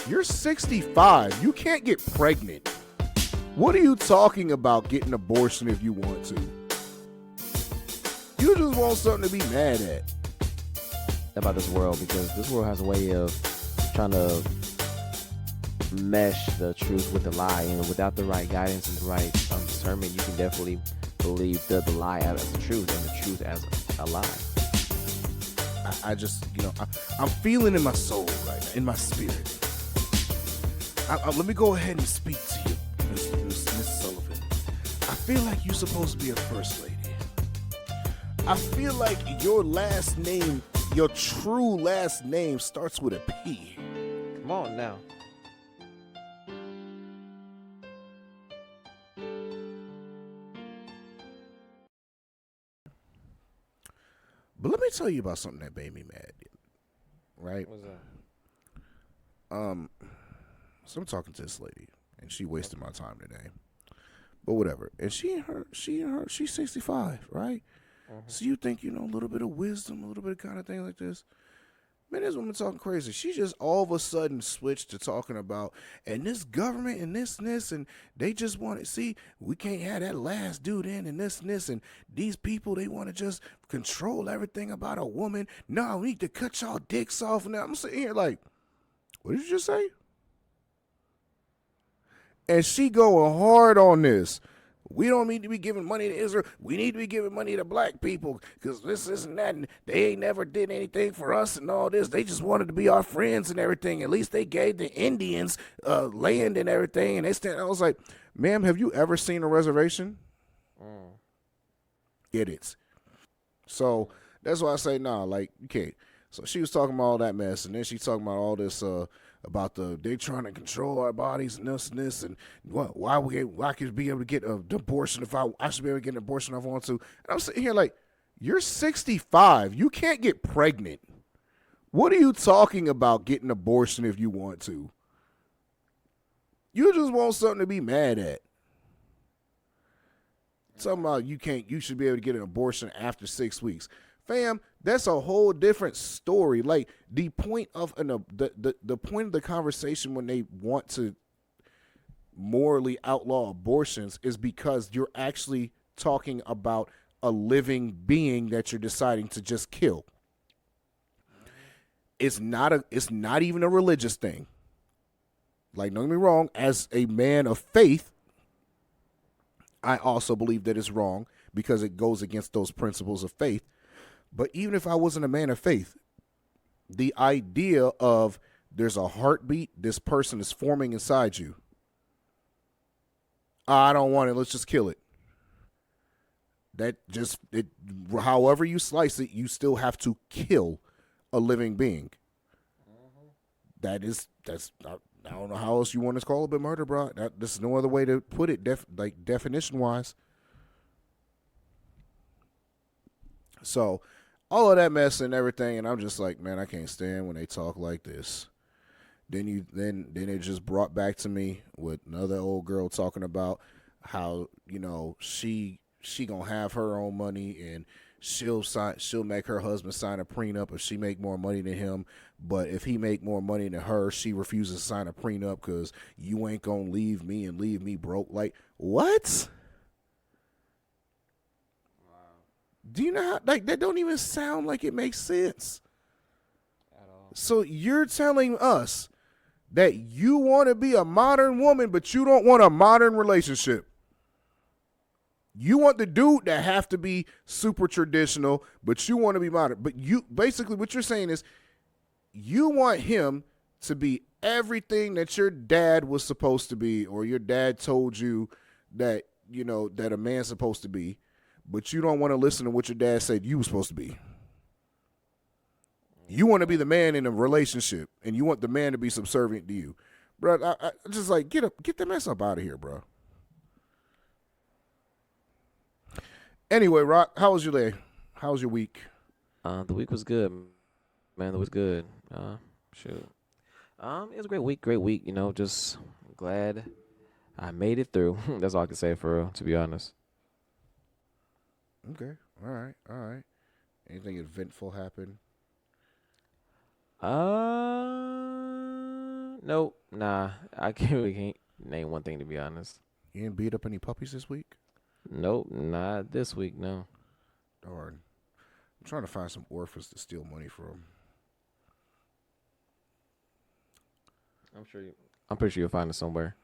You're 65. You can't get pregnant. What are you talking about getting an abortion if you want to? You just want something to be mad at. About this world, because this world has a way of trying to mesh the truth with the lie, and without the right guidance and the right discernment, you can definitely believe the lie as the truth and the truth as a lie. I just, I'm feeling in my soul right now, in my spirit. Let me go ahead and speak to you, Miss Sullivan. I feel like you're supposed to be a first lady. I feel like your last name, your true last name, starts with a P. Come on now. But let me tell you about something that made me mad. Right? What's that? So I'm talking to this lady, and she wasted my time today. But whatever. And she's 65, right? So you think, a little bit of wisdom, a little bit of kind of thing like this. Man, this woman talking crazy. She just all of a sudden switched to talking about, and this government and this, and they just want to see, we can't have that last dude in and this, and these people, they want to just control everything about a woman. No, we need to cut y'all dicks off. And I'm sitting here like, what did you just say? And she going hard on this. We don't need to be giving money to Israel. We need to be giving money to black people because this and that. And they ain't never did anything for us and all this. They just wanted to be our friends and everything. At least they gave the Indians land and everything. And I was like, ma'am, have you ever seen a reservation? Idiots. So that's why I say, nah, like, you can't. So she was talking about all that mess. And then she talking about all this about they trying to control our bodies and this and why I could be able to get an abortion if I should be able to get an abortion if I want to. And I'm sitting here like, you're 65. You can't get pregnant. What are you talking about getting an abortion if you want to? You just want something to be mad at. Talking about you should be able to get an abortion after 6 weeks. Fam, that's a whole different story. Like the point of the point of the conversation when they want to morally outlaw abortions is because you're actually talking about a living being that you're deciding to just kill. It's not even a religious thing. Like, don't get me wrong, as a man of faith, I also believe that it's wrong because it goes against those principles of faith. But even if I wasn't a man of faith, the idea of there's a heartbeat, this person is forming inside you. I don't want it. Let's just kill it. However you slice it, you still have to kill a living being. I don't know how else you want to call it but murder, bro. There's no other way to put it, definition wise. So, all of that mess and everything, and I'm just like, man, I can't stand when they talk like this. Then it just brought back to me with another old girl talking about how she gonna have her own money and she'll make her husband sign a prenup if she make more money than him, but if he make more money than her, she refuses to sign a prenup because you ain't gonna leave me broke. Like, what? Do you know how, like, that don't even sound like it makes sense at all. So you're telling us that you want to be a modern woman, but you don't want a modern relationship. You want the dude that have to be super traditional, but you want to be modern. But you basically what you're saying is you want him to be everything that your dad was supposed to be, or your dad told you that that a man's supposed to be. But you don't want to listen to what your dad said you were supposed to be. You want to be the man in a relationship, and you want the man to be subservient to you. Bro, I just like, get the mess up out of here, bro. Anyway, Rock, how was your day? How was your week? The week was good, man. It was good. Shoot. It was a great week. Just glad I made it through. That's all I can say, for real, to be honest. Okay. All right. Anything eventful happen? Nope. Nah. I can't really can't name one thing to be honest. You didn't beat up any puppies this week? Nope. Not this week. No. Darn. I'm trying to find some orphans to steal money from. I'm pretty sure you'll find it somewhere.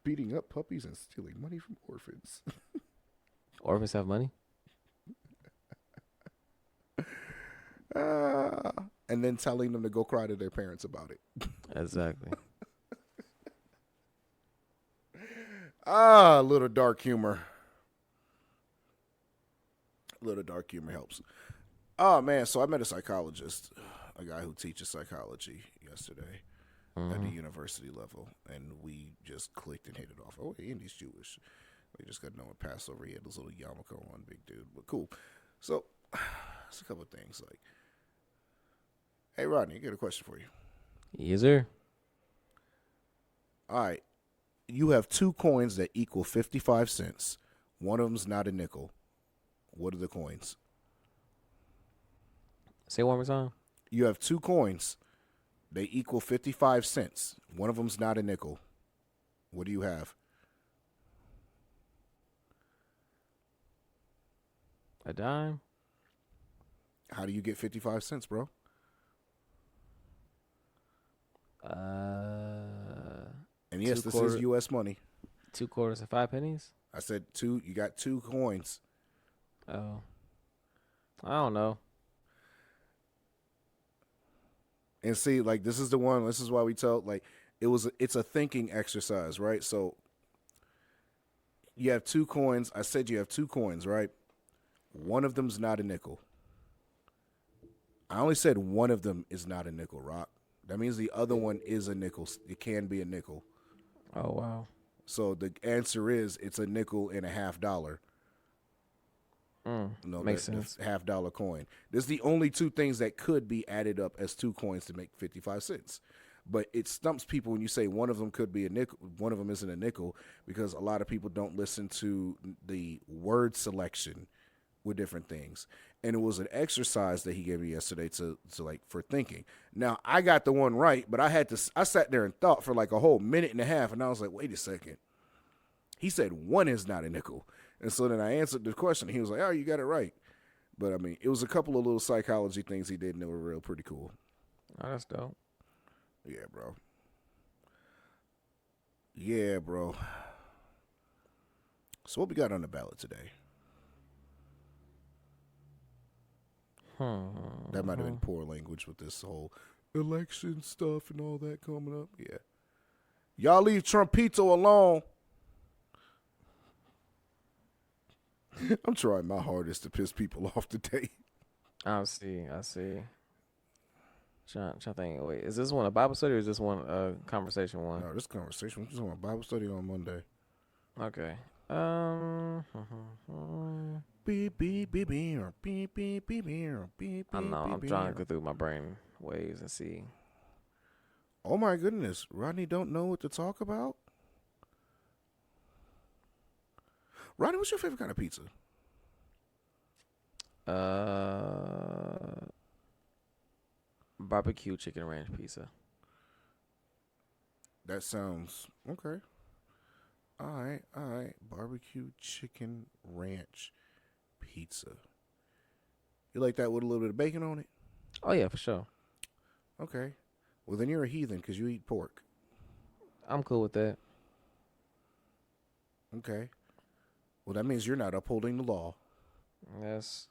Beating up puppies and stealing money from orphans. Orphans have money. And then telling them to go cry to their parents about it. Exactly. A little dark humor. A little dark humor helps. Oh, man, so I met a psychologist, a guy who teaches psychology yesterday at the university level, and we just clicked and hit it off. Oh, and he's Jewish. We just got to know what Passover. He had this little yarmulke on, big dude, but cool. So, there's a couple of things like, hey, Rodney, I got a question for you. Yes, sir. All right. You have 2 coins that equal 55 cents. One of them's not a nickel. What are the coins? Say it one more time. You have 2 coins. They equal 55 cents. One of them's not a nickel. What do you have? A dime. How do you get 55 cents, bro? And yes, this is U.S. money. 2 quarters and 5 pennies. I said 2. You got 2 coins. Oh, I don't know. And see, like, this is the one. This is why we tell, like, it's a thinking exercise, right? So you have 2 coins. I said you have 2 coins, right? One of them's not a nickel. I only said one of them is not a nickel, Rock. That means the other one is a nickel. It can be a nickel. Oh, wow. So the answer is it's a nickel and a $half. Makes sense. The $half coin. There's the only 2 things that could be added up as 2 coins to make 55 cents. But it stumps people when you say one of them could be a nickel, one of them isn't a nickel, because a lot of people don't listen to the word selection with different things. And it was an exercise that he gave me yesterday to like for thinking. Now I got the one right, but I sat there and thought for like a whole minute and a half, and I was like, wait a second. He said one is not a nickel. And so then I answered the question. He was like, oh, you got it right. But I mean, it was a couple of little psychology things he did, and they were pretty cool. Oh, that's dope. Yeah, bro. Yeah, bro. So what we got on the ballot today? That might have been poor language with this whole election stuff and all that coming up. Yeah. Y'all leave Trumpito alone. I'm trying my hardest to piss people off today. I see. Trying to think. Wait, is this one a Bible study or is this one a conversation one? No, this conversation. We're just on a Bible study on Monday. Okay. Beep beep beep beep beep beep beep beep. I don't know. I'm trying to go through my brain waves and see. Oh my goodness, Rodney don't know what to talk about. Rodney, what's your favorite kind of pizza? Barbecue chicken ranch pizza. That sounds okay. All right. Barbecue chicken ranch pizza. You like that with a little bit of bacon on it? Oh yeah, for sure. Okay. Well, then you're a heathen because you eat pork. I'm cool with that. Okay. Well, that means you're not upholding the law. That's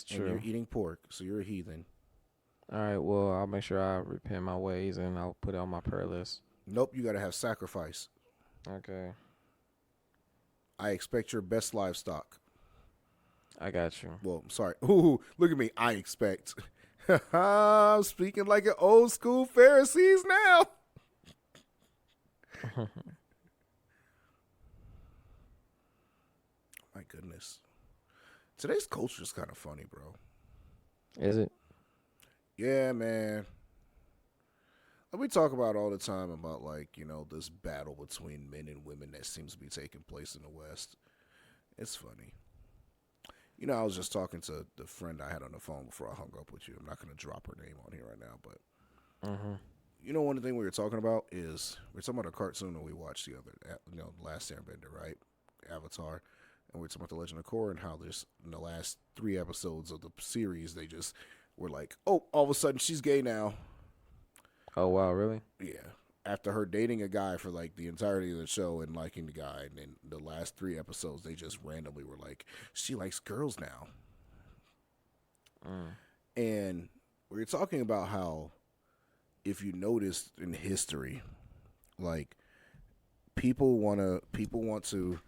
true. And you're eating pork, so you're a heathen. All right. Well, I'll make sure I repent my ways and I'll put it on my prayer list. Nope, you got to have sacrifice. Okay. I expect your best livestock. I got you. Well, I'm sorry. Ooh, look at me. I expect. I'm speaking like an old school Pharisees now. My goodness. Today's culture is kind of funny, bro. Is it? Yeah, man. We talk about all the time about, like, you know, this battle between men and women that seems to be taking place in the West. It's funny. You know, I was just talking to the friend I had on the phone before I hung up with you. I'm not going to drop her name on here right now, but Mm-hmm. You know, one thing we were talking about is we're talking about a cartoon that we watched the other, last Airbender, right? Avatar, and we're talking about the Legend of Korra and how there's in the last 3 episodes of the series they just were like, oh, all of a sudden she's gay now. Oh wow, really? Yeah. After her dating a guy for like the entirety of the show and liking the guy, and then the last 3 episodes they just randomly were like, she likes girls now. Mm. And we were talking about how, if you noticed in history, like people want to.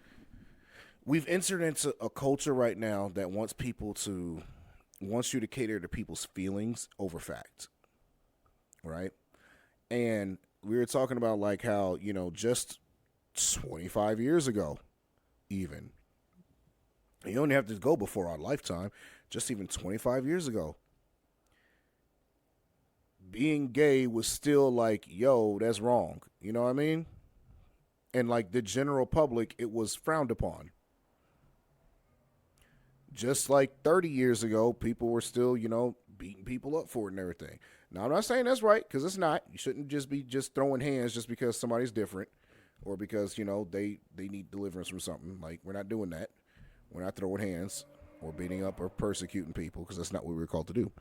We've entered into a culture right now that wants you to cater to people's feelings over fact, right? And we were talking about like how just 25 years ago, even you don't have to go before our lifetime, just even 25 years ago, being gay was still like, yo, that's wrong. You know what I mean? And like the general public, it was frowned upon. Just like 30 years ago, people were still, beating people up for it and everything. Now, I'm not saying that's right, because it's not. You shouldn't just be just throwing hands just because somebody's different or because, they need deliverance from something. Like, we're not doing that. We're not throwing hands or beating up or persecuting people, because that's not what we were called to do.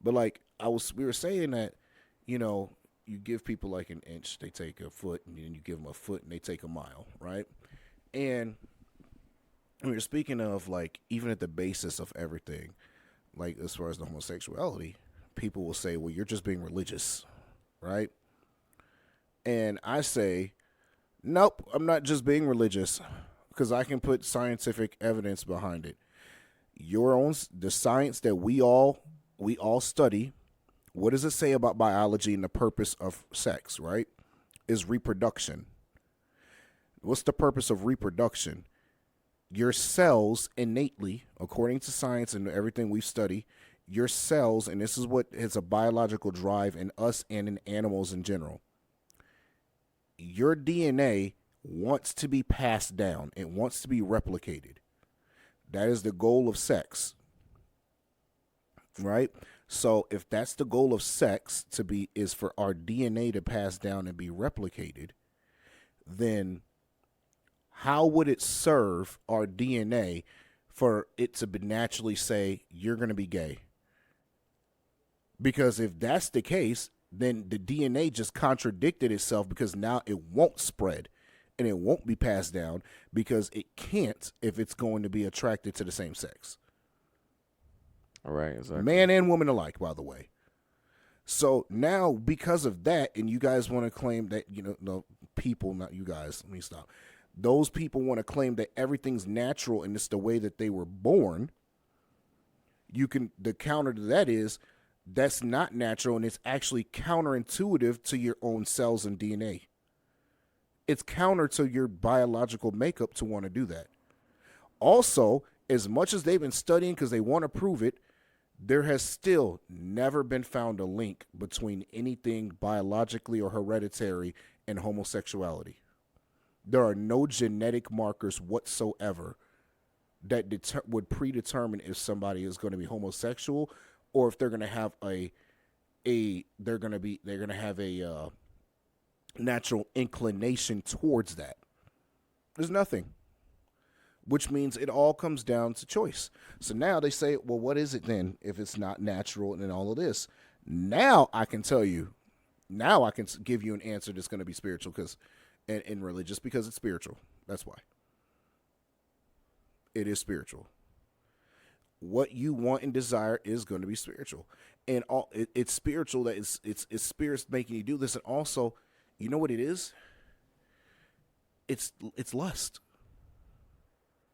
But like we were saying that, you give people like an inch, they take a foot, and then you give them a foot and they take a mile, right? And we were speaking of like even at the basis of everything, like as far as the homosexuality, people will say, well, you're just being religious, right? And I say, nope, I'm not just being religious, because I can put scientific evidence behind it. The science that we all study, what does it say about biology and the purpose of sex, right? Is reproduction. What's the purpose of reproduction? Your cells innately, according to science and everything we study, your cells, and this is what is a biological drive in us and in animals in general, your DNA wants to be passed down. It wants to be replicated. That is the goal of sex, right? So if that's the goal of sex is for our DNA to pass down and be replicated, then how would it serve our DNA for it to naturally say you're going to be gay? Because if that's the case, then the DNA just contradicted itself, because now it won't spread and it won't be passed down, because it can't if it's going to be attracted to the same sex. All right, exactly. Man and woman alike, by the way. So now, because of that, and you guys want to claim that, no, people, not you guys, let me stop. Those people want to claim that everything's natural and it's the way that they were born. The counter to that is that's not natural, and it's actually counterintuitive to your own cells and DNA. It's counter to your biological makeup to want to do that. Also, as much as they've been studying because they want to prove it, there has still never been found a link between anything biologically or hereditary and homosexuality. There are no genetic markers whatsoever that would predetermine if somebody is going to be homosexual or if they're going to have they're going to have a natural inclination towards that. There's nothing. Which means it all comes down to choice. So now they say, well, what is it then if it's not natural and all of this? Now I can tell you, now I can give you an answer that's going to be spiritual and religious, because it's spiritual. That's why. It is spiritual. What you want and desire is going to be spiritual. And it's spiritual, that it's spirits making you do this. And also, you know what it is? It's lust.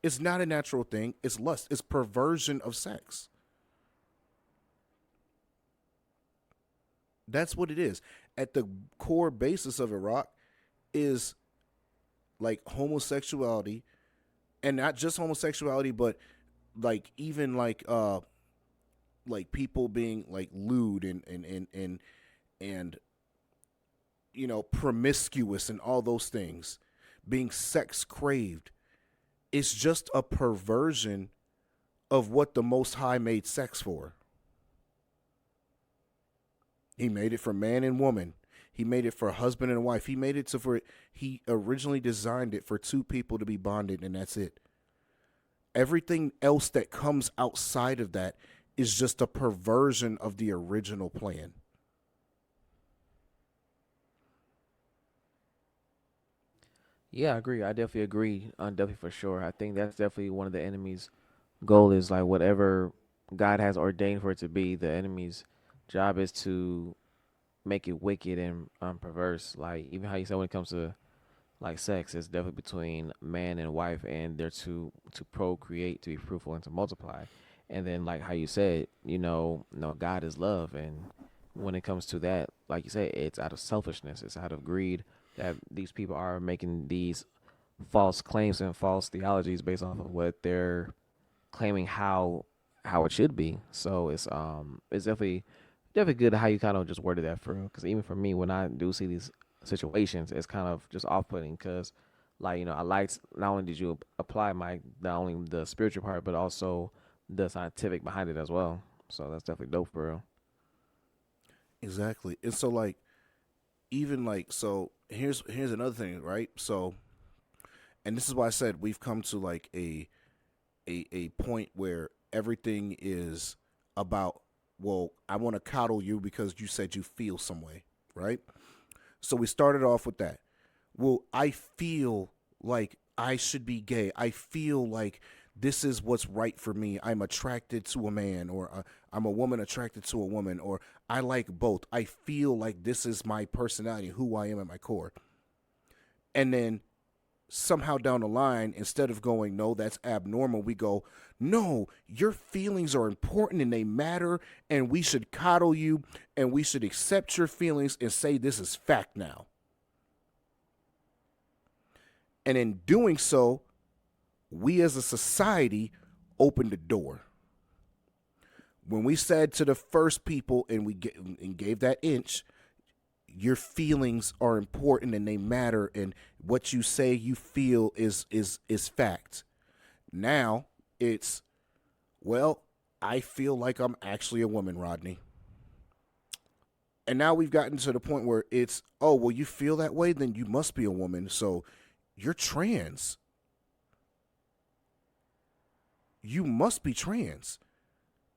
It's not a natural thing. It's lust. It's perversion of sex. That's what it is. At the core basis of Iraq is like homosexuality, and not just homosexuality, but like even like people being like lewd and promiscuous and all those things, being sex craved. It's just a perversion of what the Most High made sex for. He made it for man and woman. He made it for husband and wife. He made it to for he originally designed it for two people to be bonded, and that's it. Everything else that comes outside of that is just a perversion of the original plan. Yeah, I agree. I definitely agree. Definitely for sure. I think that's definitely one of the enemy's goal is like whatever God has ordained for it to be. The enemy's job is to make it wicked and perverse. Like even how you said when it comes to like sex, it's definitely between man and wife, and they're to procreate, to be fruitful, and to multiply. And then like how you said, no, God is love, and when it comes to that, like you said, it's out of selfishness, it's out of greed that these people are making these false claims and false theologies based off of what they're claiming how it should be. So it's definitely good how you kind of just worded that for real. Because even for me, when I do see these situations, it's kind of just off putting. Because like I liked not only did you apply my not only the spiritual part but also the scientific behind it as well. So that's definitely dope for real. Exactly. And so like even like so here's another thing, right? So and this is why I said we've come to like a point where everything is about, well, I want to coddle you because you said you feel some way, right? So we started off with that. Well, I feel like I should be gay. I feel like this is what's right for me. I'm attracted to a man, or I'm a woman attracted to a woman, or I like both. I feel like this is my personality, who I am at my core. And then somehow down the line, instead of going, no, that's abnormal, we go, no, your feelings are important and they matter, and we should coddle you and we should accept your feelings and say this is fact now. And in doing so, we as a society opened the door. When we said to the first people and and gave that inch, your feelings are important and they matter, and what you say you feel is fact. Now it's, well, I feel like I'm actually a woman, Rodney. And now we've gotten to the point where it's, oh, well, you feel that way, then you must be a woman, so you're trans. You must be trans.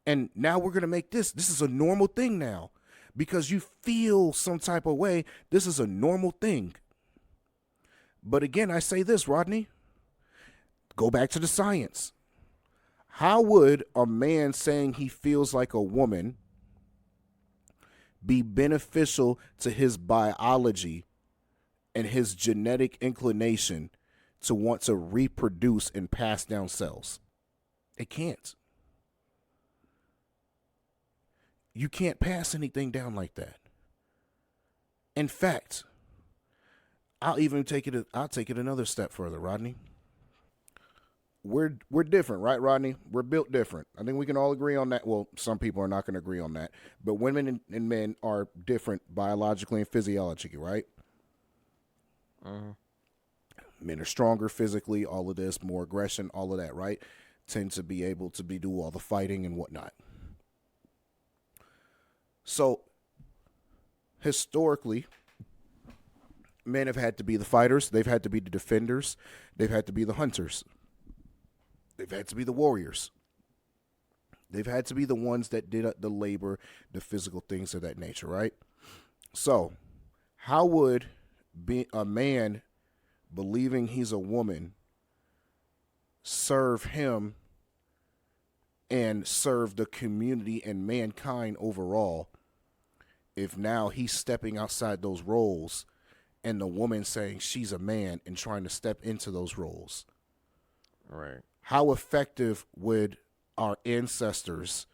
And now we're going to make this is a normal thing now. Because you feel some type of way, this is a normal thing. But again, I say this, Rodney, go back to the science. How would a man saying he feels like a woman be beneficial to his biology and his genetic inclination to want to reproduce and pass down cells? It can't. You can't pass anything down like that. In fact, I'll take it another step further, Rodney. We're different, right, Rodney? We're built different. I think we can all agree on that. Well, some people are not going to agree on that, but women and men are different biologically and physiologically, right? Uh-huh. Men are stronger physically, all of this, more aggression, all of that, right? Tend to be able to do all the fighting and whatnot. So, historically, men have had to be the fighters, they've had to be the defenders, they've had to be the hunters, they've had to be the warriors, they've had to be the ones that did the labor, the physical things of that nature, right? So, how would be a man believing he's a woman serve him and serve the community and mankind overall if now he's stepping outside those roles and the woman saying she's a man and trying to step into those roles? Right. How effective would our ancestors,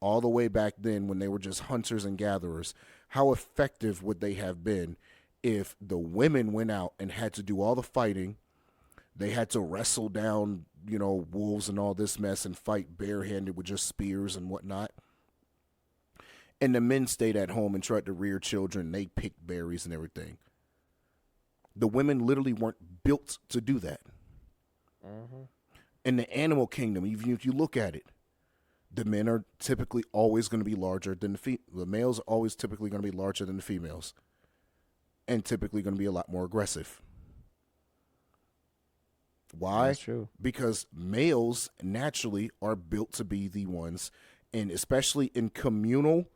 all the way back then when they were just hunters and gatherers, how effective would they have been if the women went out and had to do all the fighting? They had to wrestle down, wolves and all this mess and fight barehanded with just spears and whatnot. And the men stayed at home and tried to rear children. They picked berries and everything. The women literally weren't built to do that. Mm-hmm. In the animal kingdom, even if you look at it, the men are typically always going to be larger than the males are always typically going to be larger than the females, and typically going to be a lot more aggressive. Why? That's true. Because males naturally are built to be the ones, and especially in communal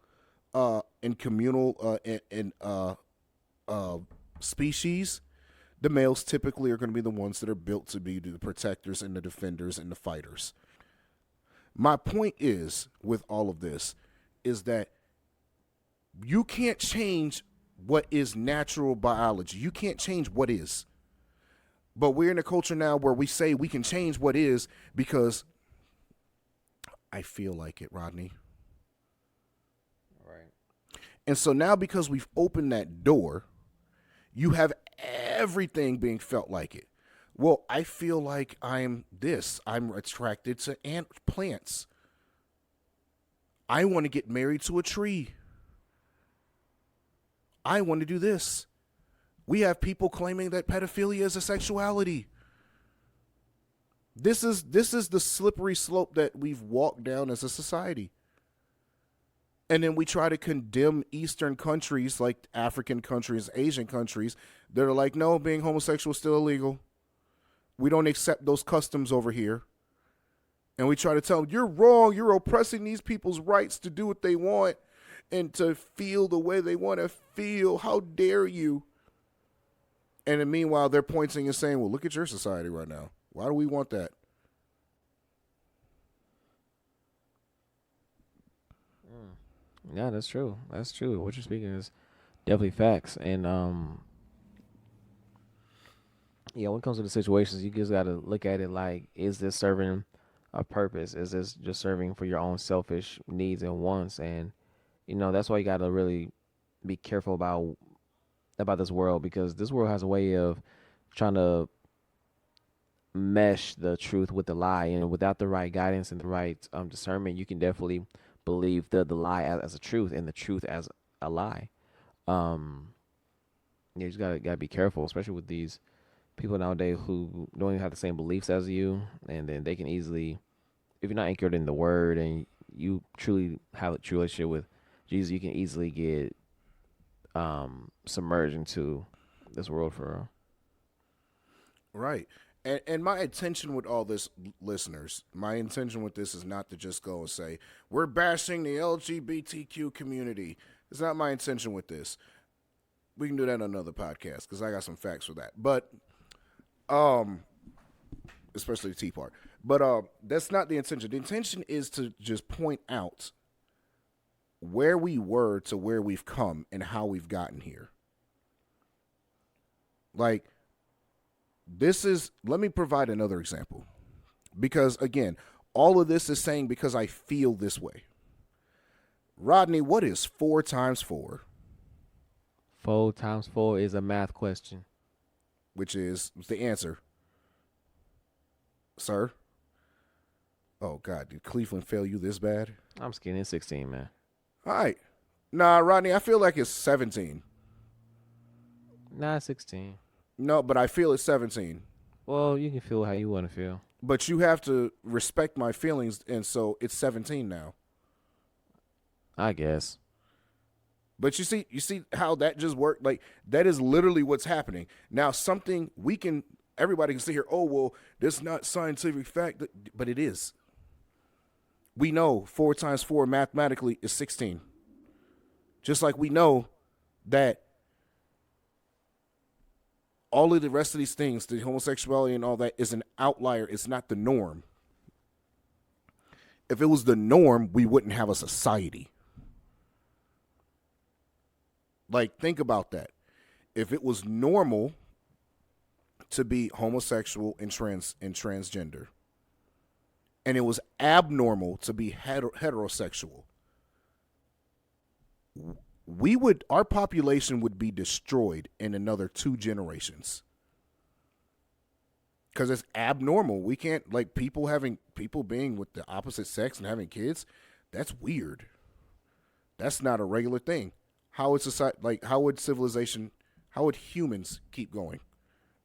species, the males typically are going to be the ones that are built to be the protectors and the defenders and the fighters. My point is, with all of this, is that you can't change what is natural biology. You can't change what is. But we're in a culture now where we say we can change what is because I feel like it, Rodney. Right. And so now, because we've opened that door, you have everything being felt like it. Well, I feel like I'm this. I'm attracted to plants. I want to get married to a tree. I want to do this. We have people claiming that pedophilia is a sexuality. This is the slippery slope that we've walked down as a society. And then we try to condemn Eastern countries like African countries, Asian countries that are like, no, being homosexual is still illegal. We don't accept those customs over here. And we try to tell them, you're wrong. You're oppressing these people's rights to do what they want and to feel the way they want to feel. How dare you? And then meanwhile, they're pointing and saying, well, look at your society right now. Why do we want that? Yeah, that's true. That's true. What you're speaking is definitely facts. And yeah, when it comes to the situations, you just got to look at it like, is this serving a purpose? Is this just serving for your own selfish needs and wants? And, that's why you got to really be careful about this world, because this world has a way of trying to mesh the truth with the lie. And without the right guidance and the right discernment, you can definitely believe the lie as a truth and the truth as a lie. Yeah, you just gotta be careful, especially with these people nowadays who don't even have the same beliefs as you, and then they can easily, if you're not anchored in the word and you truly have a true relationship with Jesus, you can easily get submerged into this world for real. Right. And my intention with all this, listeners, my intention with this is not to just go and say, we're bashing the LGBTQ community. It's not my intention with this. We can do that on another podcast because I got some facts for that. But especially the T part. But that's not the intention. The intention is to just point out where we were to where we've come and how we've gotten here. Like, let me provide another example. Because, again, all of this is saying because I feel this way. Rodney, what is 4 times 4? 4 times 4 is a math question. Which is the answer. Sir? Oh, God, did Cleveland fail you this bad? I'm just kidding. It's 16, man. All right. Nah, Rodney, I feel like it's 17. Nah, 16. No, but I feel it's 17. Well, you can feel how you want to feel. But you have to respect my feelings, and so it's 17 now. I guess. But you see how that just worked? Like, that is literally what's happening. Now, something everybody can sit here, oh, well, this is not scientific fact, but it is. We know 4 times 4 mathematically is 16. Just like we know that all of the rest of these things, the homosexuality and all that, is an outlier. It's not the norm. If it was the norm, we wouldn't have a society. Like, think about that. If it was normal to be homosexual and transgender, and it was abnormal to be heterosexual, our population would be destroyed in another 2 generations. Because it's abnormal. We can't, like, people being with the opposite sex and having kids, that's weird. That's not a regular thing. How would society, like, how would humans keep going?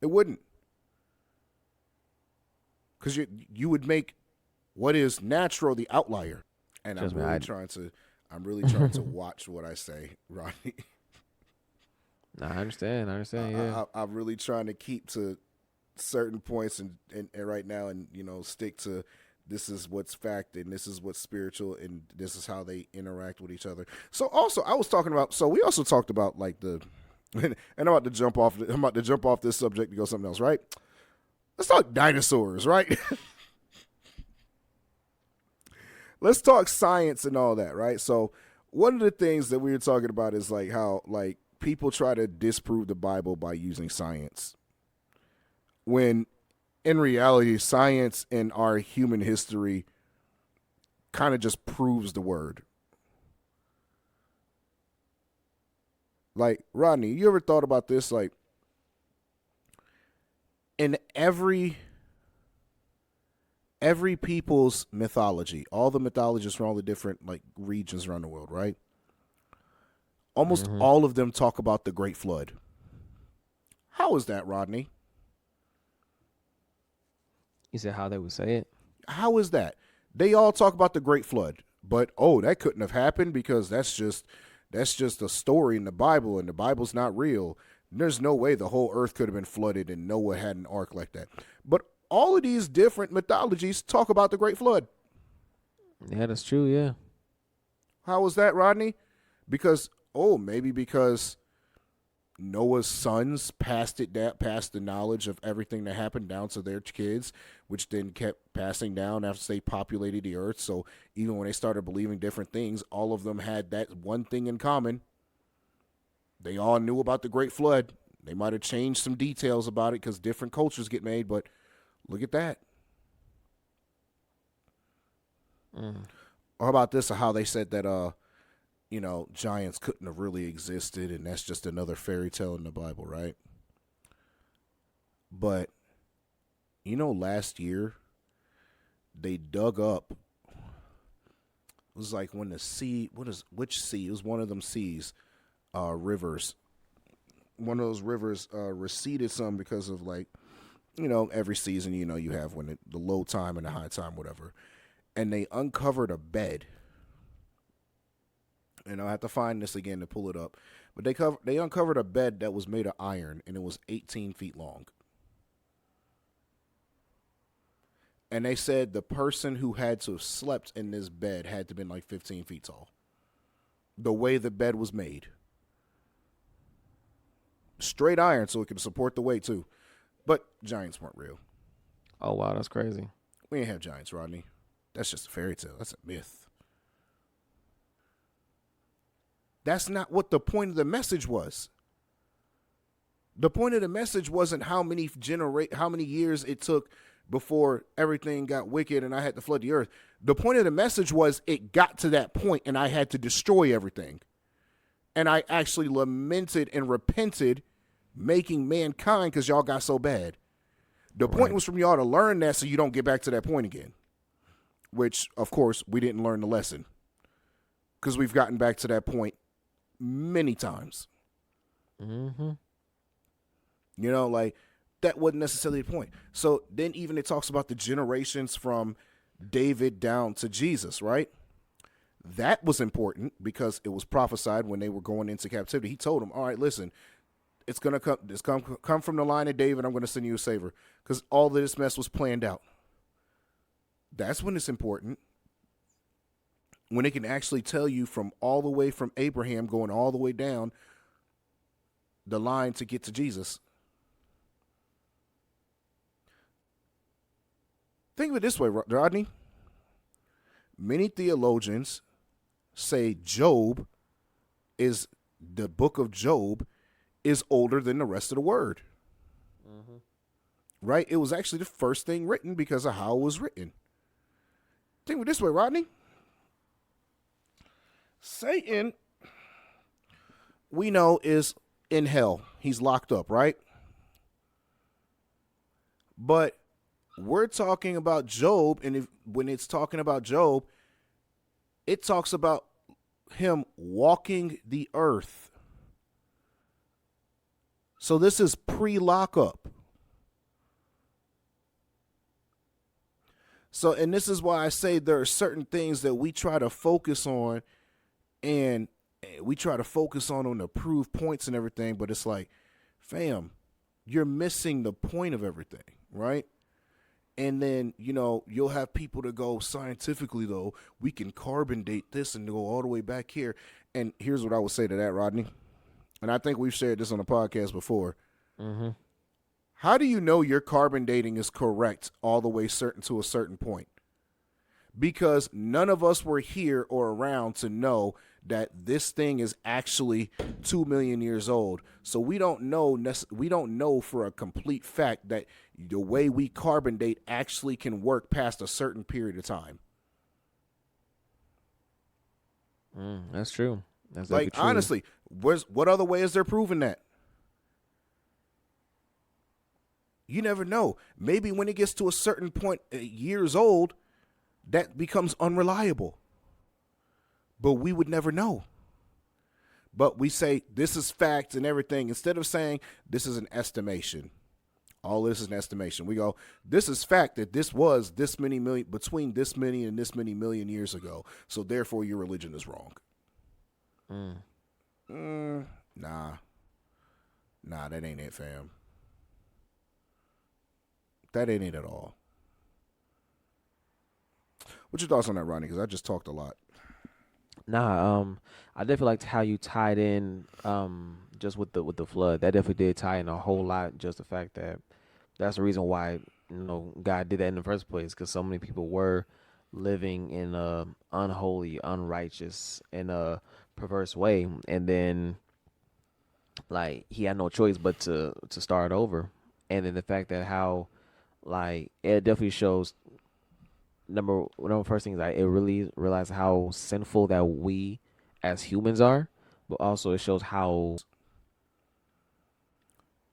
It wouldn't. Because you would make what is natural the outlier. And Trust me, I'm really trying to watch what I say, Rodney. Nah, I understand. Yeah. I'm really trying to keep to certain points and right now, and stick to this is what's fact and this is what's spiritual and this is how they interact with each other. So also, we also talked about like the and I'm about to jump off this subject to go something else, right? Let's talk dinosaurs, right? Let's talk science and all that, right? So one of the things that we were talking about is like how like people try to disprove the Bible by using science, when in reality, science in our human history kind of just proves the word. Like, Rodney, you ever thought about this? Like, in every people's mythology, all the mythologists from all the different like regions around the world, right? Almost all of them talk about the Great Flood. How is that, Rodney? You said how they would say it? How is that? They all talk about the Great Flood, but that couldn't have happened because that's just a story in the Bible, and the Bible's not real. There's no way the whole earth could have been flooded and Noah had an ark like that. But all of these different mythologies talk about the Great Flood. Yeah, that's true, yeah. How was that, Rodney? Because Noah's sons passed the knowledge of everything that happened down to their kids, which then kept passing down after they populated the earth. So even when they started believing different things, all of them had that one thing in common. They all knew about the Great Flood. They might have changed some details about it because different cultures get made, but look at that. Or how about this, how they said that giants couldn't have really existed, and that's just another fairy tale in the Bible, right? But, last year, they dug up, it was like when the sea, which sea? It was one of them seas, rivers. One of those rivers receded some because of like, every season, you have when the low time and the high time, whatever. And they uncovered a bed. And I'll have to find this again to pull it up. But they uncovered a bed that was made of iron, and it was 18 feet long. And they said the person who had to have slept in this bed had to have been like 15 feet tall. The way the bed was made. Straight iron so it could support the weight too. But giants weren't real. Oh, wow, that's crazy. We ain't have giants, Rodney. That's just a fairy tale. That's a myth. That's not what the point of the message was. The point of the message wasn't how many years it took before everything got wicked and I had to flood the earth. The point of the message was it got to that point and I had to destroy everything. And I actually lamented and repented making mankind because y'all got so bad. The point was from y'all to learn that so you don't get back to that point again. Which, of course, we didn't learn the lesson. Because we've gotten back to that point many times. Like that wasn't necessarily the point. So then even it talks about the generations from David down to Jesus, right? That was important because it was prophesied when they were going into captivity. He told them, all right, listen, it's going to come from the line of David. I'm going to send you a savior because all of this mess was planned out. That's when it's important. When it can actually tell you from all the way from Abraham going all the way down the line to get to Jesus. Think of it this way, Rodney. Many theologians say the book of Job is older than the rest of the word. Right? It was actually the first thing written because of how it was written. Think of it this way, Rodney. Satan, we know, is in hell. He's locked up, right? But we're talking about Job, and when it's talking about Job, it talks about him walking the earth. So this is pre-lockup. So, and this is why I say there are certain things that we try to focus on, and we try to focus on the proof points and everything, but it's like, fam, you're missing the point of everything, right? And then, you'll have people to go, scientifically, though, we can carbon date this and go all the way back here. And here's what I would say to that, Rodney. And I think we've shared this on the podcast before. Mm-hmm. How do you know your carbon dating is correct all the way to a certain point? Because none of us were here or around to know that this thing is actually 2 million years old. So we don't know for a complete fact that the way we carbon date actually can work past a certain period of time. That's true. That's like true. Honestly, what other way is there proving that? You never know. Maybe when it gets to a certain point, years old, that becomes unreliable. But we would never know. But we say this is fact and everything. Instead of saying this is an estimation. All this is an estimation. We go, this is fact that this was this many million, between this many and this many million years ago. So therefore your religion is wrong. Nah, that ain't it, fam. That ain't it at all. What's your thoughts on that, Ronnie? Because I just talked a lot. I definitely liked how you tied in, just with the flood. That definitely did tie in a whole lot. Just the fact that that's the reason why God did that in the first place, because so many people were living in a unholy, unrighteous, and a perverse way, and then like he had no choice but to start over. And then the fact that how like it definitely shows number first thing is like it really realized how sinful that we as humans are, but also it shows how.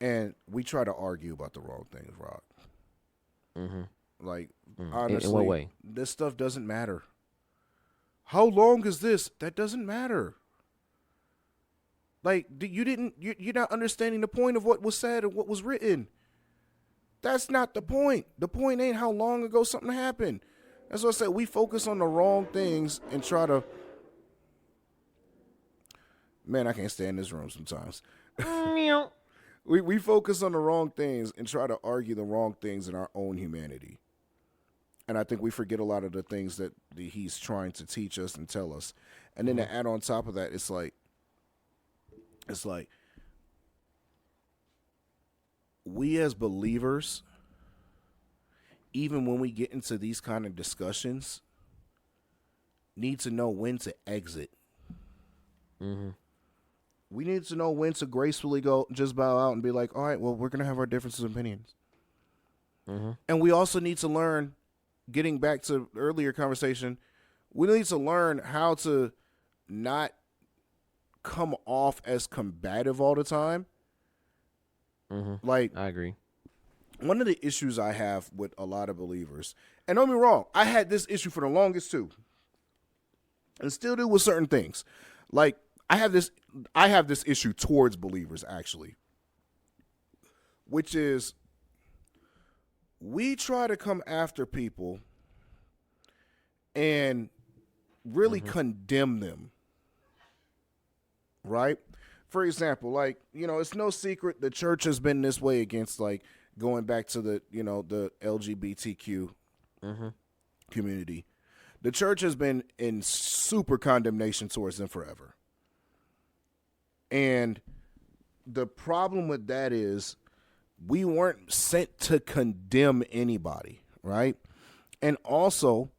And we try to argue about the wrong things, Rod. Like, honestly, in what way? This stuff doesn't matter. How long is this? That doesn't matter. Like, you're not understanding the point of what was said and what was written. That's not the point. The point ain't how long ago something happened. That's what I said. We focus on the wrong things and try to. Man, I can't stay in this room sometimes. We focus on the wrong things and try to argue the wrong things in our own humanity. And I think we forget a lot of the things that he's trying to teach us and tell us. And then to add on top of that, it's like we as believers, even when we get into these kind of discussions, need to know when to exit. We need to know when to gracefully go, just bow out and be like, all right, well, we're going to have our differences of opinions. And we also need to learn, getting back to earlier conversation, we need to learn how to not come off as combative all the time. Like, I agree. One of the issues I have with a lot of believers, and don't get me wrong, I had this issue for the longest too, and still do with certain things. Like, I have this issue towards believers, actually, which is we try to come after people and really condemn them, right? For example, like, it's no secret the church has been this way against, like, going back to the LGBTQ community. The church has been in super condemnation towards them forever. And the problem with that is we weren't sent to condemn anybody, right? And also,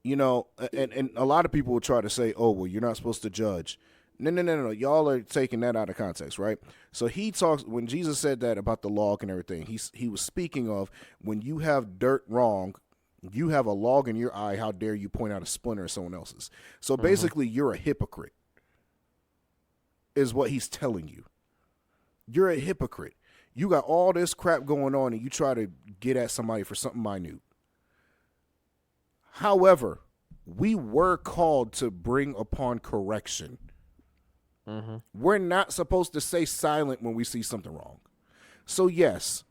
and a lot of people will try to say, oh, well, you're not supposed to judge. No. Y'all are taking that out of context, right? So he talks, when Jesus said that about the log and everything, he was speaking of when you have dirt wrong, you have a log in your eye, how dare you point out a splinter of someone else's. So basically, you're a hypocrite, is what he's telling you. You're a hypocrite. You got all this crap going on and you try to get at somebody for something minute. However, we were called to bring upon correction. We're not supposed to stay silent when we see something wrong. So yes,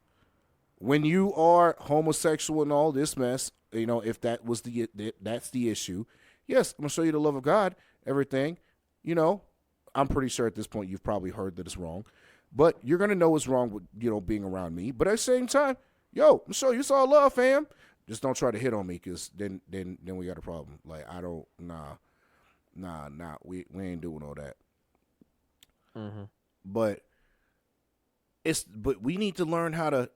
When you are homosexual and all this mess, if that's the issue, yes, I'm gonna show you the love of God, everything. You know, I'm pretty sure at this point you've probably heard that it's wrong, but you're gonna know what's wrong with being around me. But at the same time, yo, I'm sure you saw love, fam. Just don't try to hit on me, cause then we got a problem. Like I don't, nah, we ain't doing all that. Mm-hmm. But but we need to learn how to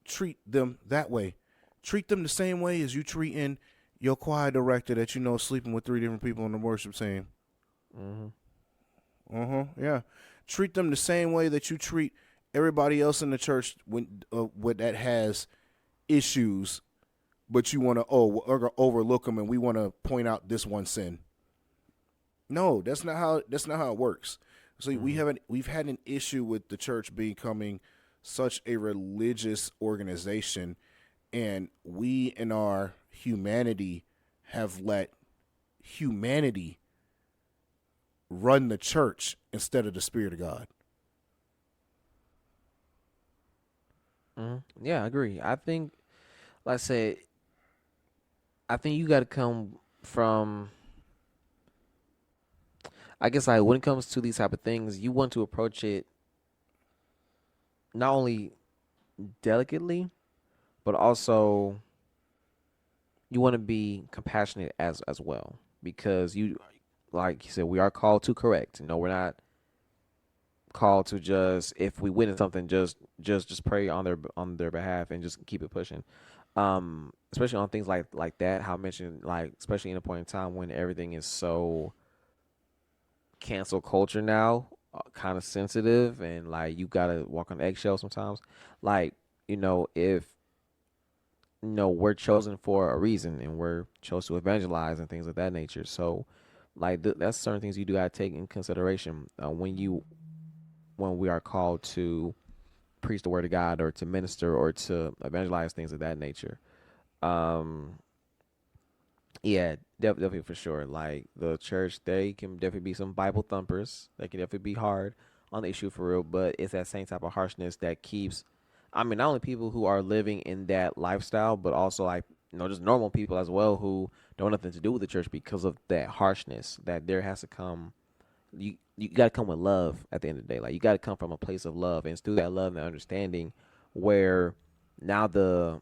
treat them that way. Treat them the same way as you treating your choir director that sleeping with 3 different people in the worship team. Yeah. Treat them the same way that you treat everybody else in the church when that has issues, but you want to overlook them, and we want to point out this one sin. No, that's not how it works. So we've had an issue with the church becoming such a religious organization, and we in our humanity have let humanity run the church instead of the Spirit of God. Yeah, I agree. I think, like I said, I think you got to come from. I guess like when it comes to these type of things, you want to approach it not only delicately, but also you want to be compassionate as well, because you, like you said, we are called to correct. We're not called to just, if we witness something, just pray on their behalf and just keep it pushing. Especially on things like that. How I mentioned, like, especially in a point in time when everything is so cancel culture now, kind of sensitive, and like you gotta walk on eggshells sometimes. Like, if we're chosen for a reason, and we're chosen to evangelize and things of that nature. So, like, that's certain things you do gotta take in consideration when we are called to preach the word of God, or to minister, or to evangelize, things of that nature. Um, Yeah, definitely for sure. Like the church, they can definitely be some Bible thumpers. They can definitely be hard on the issue for real, but it's that same type of harshness that keeps. I mean, not only people who are living in that lifestyle, but also like just normal people as well who don't have nothing to do with the church because of that harshness. That there has to come. You got to come with love at the end of the day. Like you got to come from a place of love, and it's through that love and understanding where now the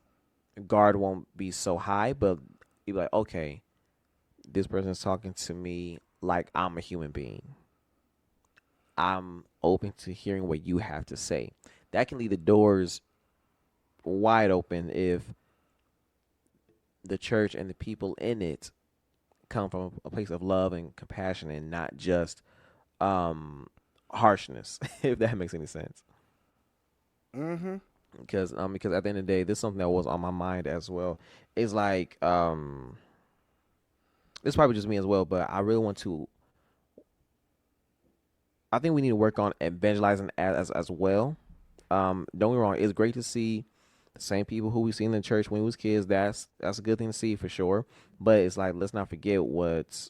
guard won't be so high, but you be like, okay, this person's talking to me like I'm a human being. I'm open to hearing what you have to say. That can leave the doors wide open if the church and the people in it come from a place of love and compassion, and not just harshness, if that makes any sense. Mm-hmm. Because at the end of the day, this is something that was on my mind as well. It's like it's probably just me as well, but I really want to. I think we need to work on evangelizing as well. Don't get me wrong; it's great to see the same people who we seen in the church when we was kids. That's a good thing to see for sure. But it's like, let's not forget what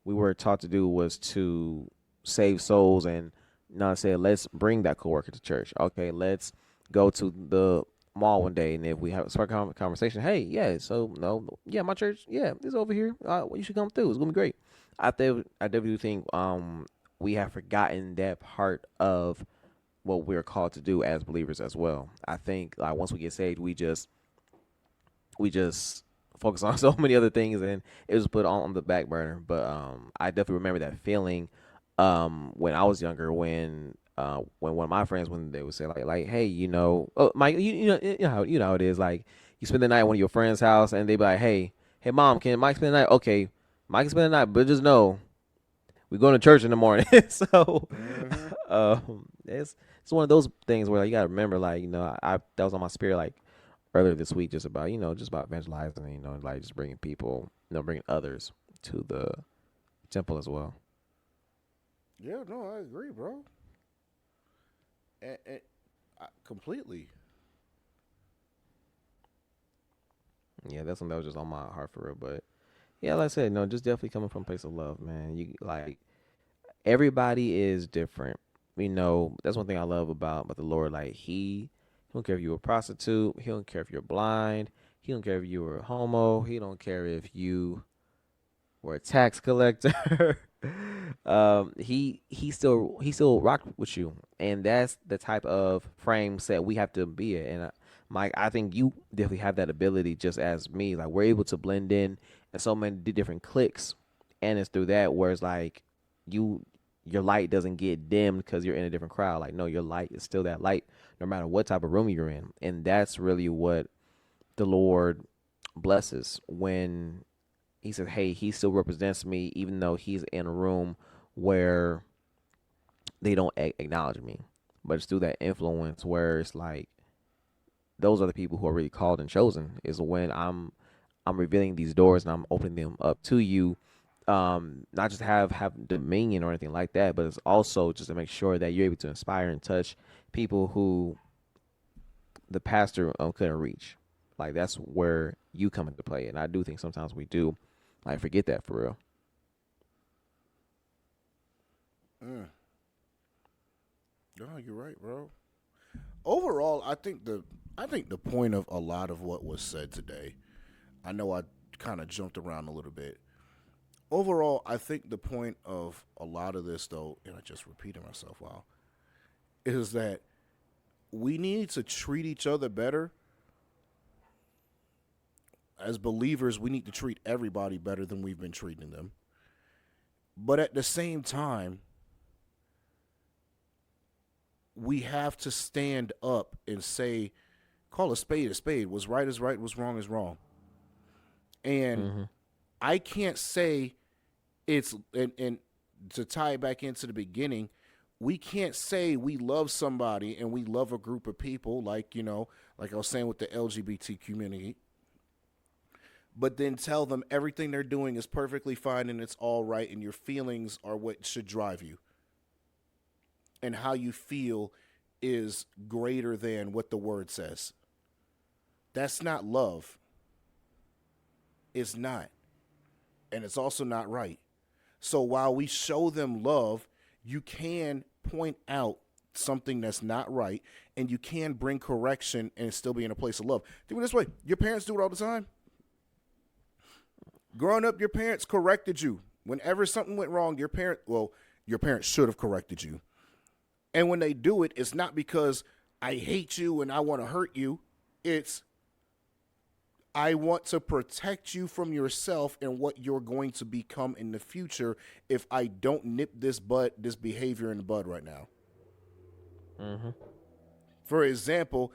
we were taught to do was to save souls, and not say let's bring that coworker to church. Okay, let's go to the mall one day, and if we have start a conversation, hey, yeah, so no, yeah, my church, yeah, it's over here. You should come through. It's gonna be great. I definitely think we have forgotten that part of what we're called to do as believers as well. I think like once we get saved, we just focus on so many other things, and it was put on the back burner. But I definitely remember that feeling when I was younger, when one of my friends, when they would say like hey, oh, Mike, you know how it is, like you spend the night at one of your friends' house, and they be like, hey mom, can Mike spend the night? Okay, Mike can spend the night, but just know we going to church in the morning. So Mm-hmm. it's one of those things where like, you gotta remember, like, I that was on my spirit like earlier this week, just about evangelizing, like just bringing people, bringing others to the temple as well. Yeah, no, I agree, bro. And completely. Yeah, that's something that was just on my heart for real. But yeah, like I said, no, just definitely coming from a place of love, man. You like everybody is different. That's one thing I love about the Lord. Like He don't care if you're a prostitute. He don't care if you're blind. He don't care if you were a homo. He don't care if you were a tax collector. He still rocked with you, and that's the type of frame set we have to be in. And Mike, I think you definitely have that ability, just as me. Like we're able to blend in so many different cliques, and it's through that where it's like you your light doesn't get dimmed because you're in a different crowd. Like no, your light is still that light, no matter what type of room you're in, and that's really what the Lord blesses when he said, "Hey, he still represents me, even though he's in a room where they don't acknowledge me." But it's through that influence where it's like those are the people who are really called and chosen. Is when I'm revealing these doors and I'm opening them up to you. Not just have dominion or anything like that, but it's also just to make sure that you're able to inspire and touch people who the pastor couldn't reach. Like that's where you come into play, and I do think sometimes we do like forget that for real. Mm. No, you're right, bro. Overall, I think the point of a lot of what was said today, I know I kind of jumped around a little bit. Overall, I think the point of a lot of this, though, and I just repeated myself, wow, is that we need to treat each other better. As believers, we need to treat everybody better than we've been treating them. But at the same time, we have to stand up and say, call a spade a spade. What's right is right, what's wrong is wrong. And I can't say and to tie it back into the beginning, we can't say we love somebody and we love a group of people like I was saying with the LGBT community, but then tell them everything they're doing is perfectly fine and it's all right and your feelings are what should drive you. And how you feel is greater than what the word says. That's not love. It's not. And it's also not right. So while we show them love, you can point out something that's not right and you can bring correction and still be in a place of love. Think of it this way. Your parents do it all the time. Growing up, your parents corrected you. Whenever something went wrong, your parents should have corrected you. And when they do it, it's not because I hate you and I want to hurt you. It's I want to protect you from yourself and what you're going to become in the future if I don't nip this behavior in the bud right now. Mm-hmm. For example,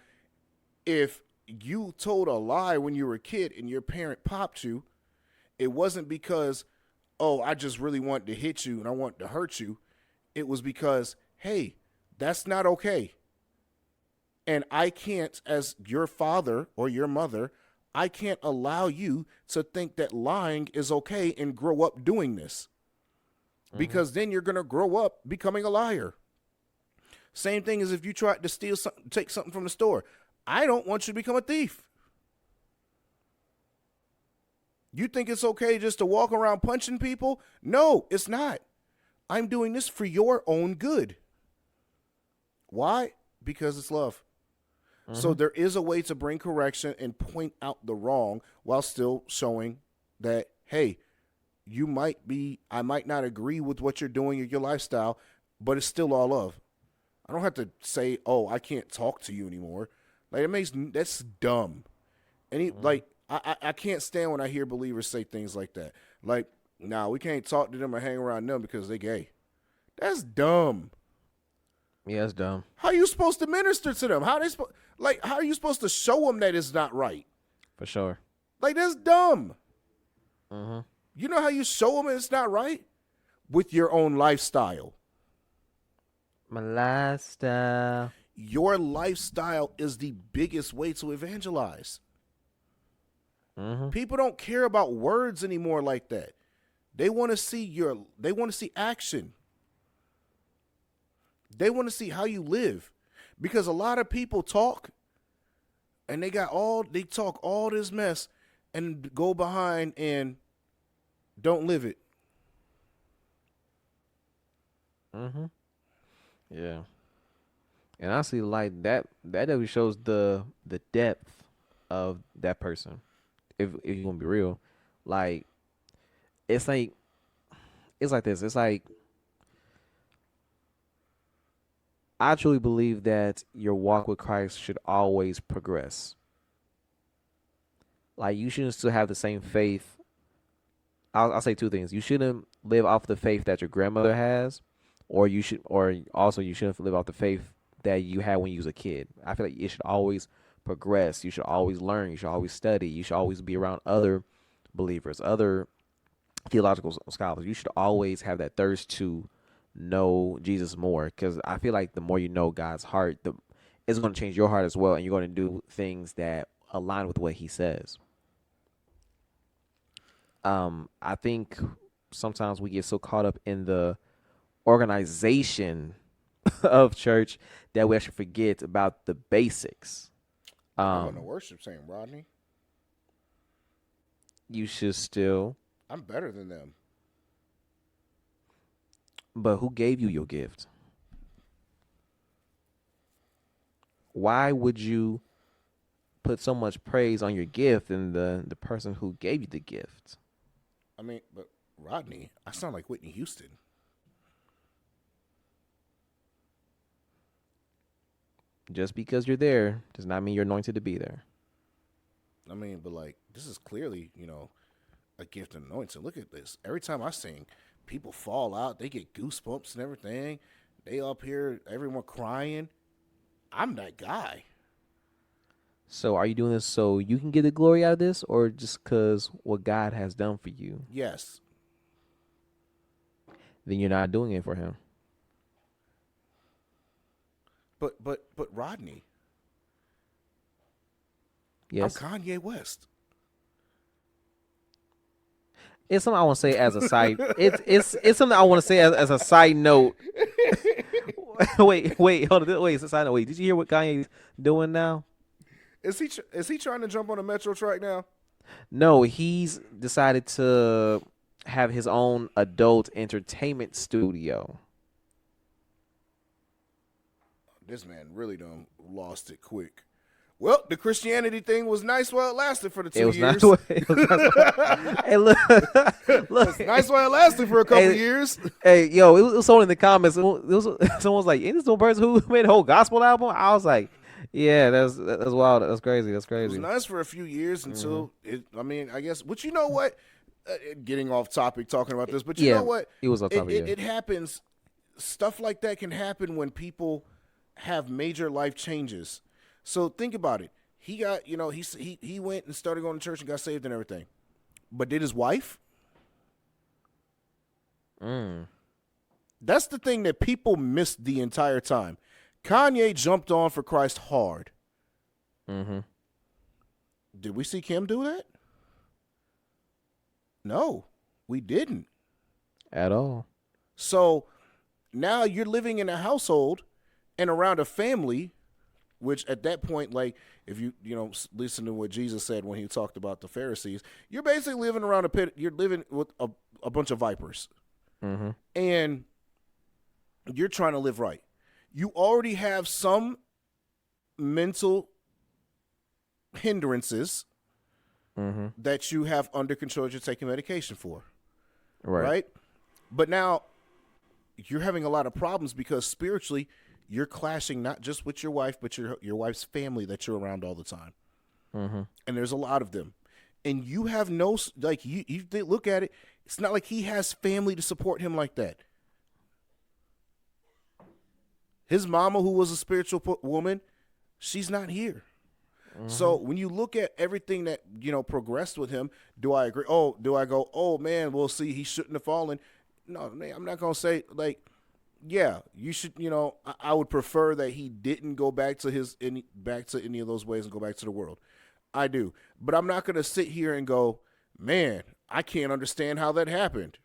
if you told a lie when you were a kid and your parent popped you, it wasn't because, oh, I just really wanted to hit you and I wanted to hurt you. It was because, hey, that's not okay. And I can't, as your father or your mother, I can't allow you to think that lying is okay and grow up doing this. Because then you're going to grow up becoming a liar. Same thing as if you tried to steal something, take something from the store. I don't want you to become a thief. You think it's okay just to walk around punching people? No, it's not. I'm doing this for your own good. Why? Because it's love. So there is a way to bring correction and point out the wrong while still showing that, hey, I might not agree with what you're doing or your lifestyle, but it's still all love. I don't have to say, oh, I can't talk to you anymore. Like that's dumb. And I can't stand when I hear believers say things like that. Like, nah, we can't talk to them or hang around them because they gay. That's dumb. Yeah, it's dumb. How are you supposed to minister to them? How are you supposed to show them that it's not right? For sure. Like, that's dumb. Mm-hmm. You know how you show them it's not right? With your own lifestyle. My lifestyle. Your lifestyle is the biggest way to evangelize. People don't care about words anymore like that. They want to see action. They want to see how you live. Because a lot of people talk and they talk all this mess and go behind and don't live it. Yeah. And honestly, like that definitely shows the depth of that person. If you want to be real, like it's like it's like this. It's like I truly believe that your walk with Christ should always progress. Like you shouldn't still have the same faith. I'll say two things. You shouldn't live off the faith that your grandmother has, or also you shouldn't live off the faith that you had when you was a kid. I feel like it should always progress. You should always learn. You should always study. You should always be around other believers, other theological scholars. You should always have that thirst to know Jesus more, because I feel like the more you know God's heart, it's going to change your heart as well, and you're going to do things that align with what He says. I think sometimes we get so caught up in the organization of church that we actually forget about the basics. I'm on the worship team, Rodney. You should still. I'm better than them. But who gave you your gift? Why would you put so much praise on your gift and the person who gave you the gift? I mean, but Rodney, I sound like Whitney Houston. Just because you're there does not mean you're anointed to be there. I mean, but like, this is clearly, a gift and anointing. Look at this. Every time I sing, people fall out. They get goosebumps and everything. They up here, everyone crying. I'm that guy. So are you doing this so you can get the glory out of this, or just because what God has done for you? Yes. Then you're not doing it for Him. But Rodney. Yes. I'm Kanye West. It's something I want to say as a side. It's something I want to say as a side note. wait, hold on. Wait, it's a side note. Wait, did you hear what Kanye's doing now? Is he trying to jump on a metro track now? No, he's decided to have his own adult entertainment studio. This man really done lost it quick. Well, the Christianity thing was nice while it lasted for the 2 years. It was nice. Hey, look. It's nice while it lasted for a couple years. Hey, yo, it was someone in the comments. Someone was like, "Ain't this one person who made a whole gospel album?" I was like, "Yeah, that's wild. That's crazy. That's crazy." It was nice for a few years until I guess. But you know what? Getting off topic talking about this, but you know what? It was off topic. It happens. Stuff like that can happen when people have major life changes. So think about it. He got, he went and started going to church and got saved and everything. But did his wife? That's the thing that people missed the entire time. Kanye jumped on for Christ hard. Mm-hmm. Did we see Kim do that? No, we didn't. At all. So now you're living in a household and around a family, which at that point, like, if you listen to what Jesus said when he talked about the Pharisees, you're basically living around a pit. You're living with a bunch of vipers. Mm-hmm. And you're trying to live right. You already have some mental hindrances that you have under control that you're taking medication for. Right? But now you're having a lot of problems because spiritually you're clashing not just with your wife, but your wife's family that you're around all the time. Mm-hmm. And there's a lot of them. And you have no, like, you look at it, it's not like he has family to support him like that. His mama, who was a spiritual woman, she's not here. Mm-hmm. So when you look at everything that, progressed with him, do I agree? Oh, do I go, oh, man, we'll see, he shouldn't have fallen? No, man, I'm not going to say, like, yeah, you should, I would prefer that he didn't go back to any of those ways and go back to the world. I do. But I'm not going to sit here and go, man, I can't understand how that happened.